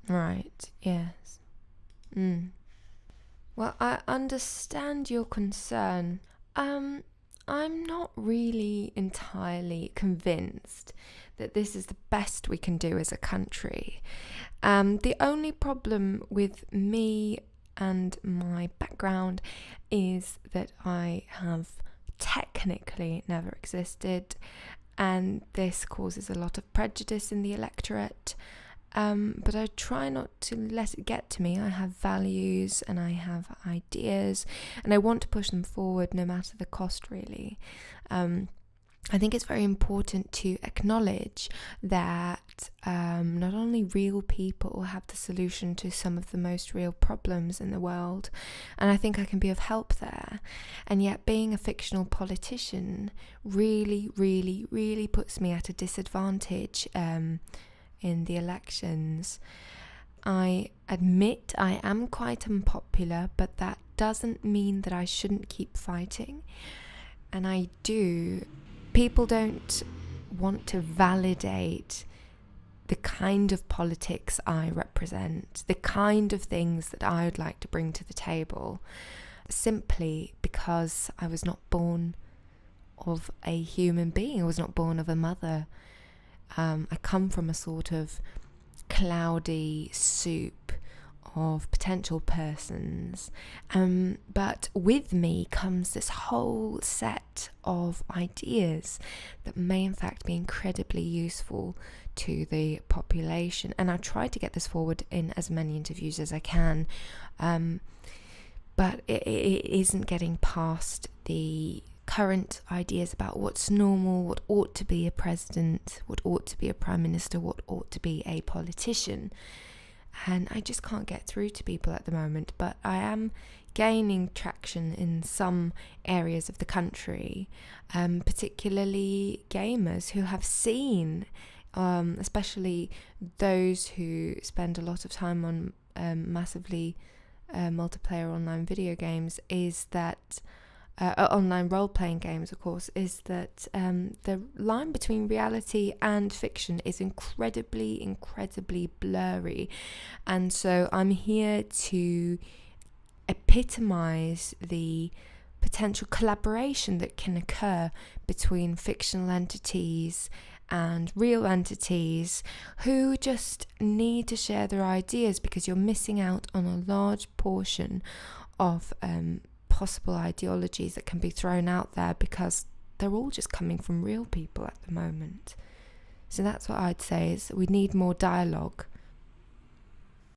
Right, yes. Mm. Well, I understand your concern. I'm not really entirely convinced that this is the best we can do as a country. The only problem with me and my background is that I have technically never existed, and this causes a lot of prejudice in the electorate. But I try not to let it get to me. I have values and I have ideas, and I want to push them forward no matter the cost, really. I think it's very important to acknowledge that not only real people have the solution to some of the most real problems in the world, and I think I can be of help there. And yet being a fictional politician really, really, really puts me at a disadvantage in the elections. I admit I am quite unpopular, but that doesn't mean that I shouldn't keep fighting. And I do. People don't want to validate the kind of politics I represent, the kind of things that I would like to bring to the table, simply because I was not born of a human being. I was not born of a mother. I come from a sort of cloudy soup of potential persons, but with me comes this whole set of ideas that may in fact be incredibly useful to the population, and I try to get this forward in as many interviews as I can, but it isn't getting past the current ideas about what's normal, what ought to be a president, what ought to be a prime minister, what ought to be a politician. And I just can't get through to people at the moment, but I am gaining traction in some areas of the country, particularly gamers who have seen, especially those who spend a lot of time on massively multiplayer online video games, is that online role-playing games, of course, is that the line between reality and fiction is incredibly blurry. And so I'm here to epitomize the potential collaboration that can occur between fictional entities and real entities who just need to share their ideas, because you're missing out on a large portion of possible ideologies that can be thrown out there, because they're all just coming from real people at the moment. So that's what I'd say, is we need more dialogue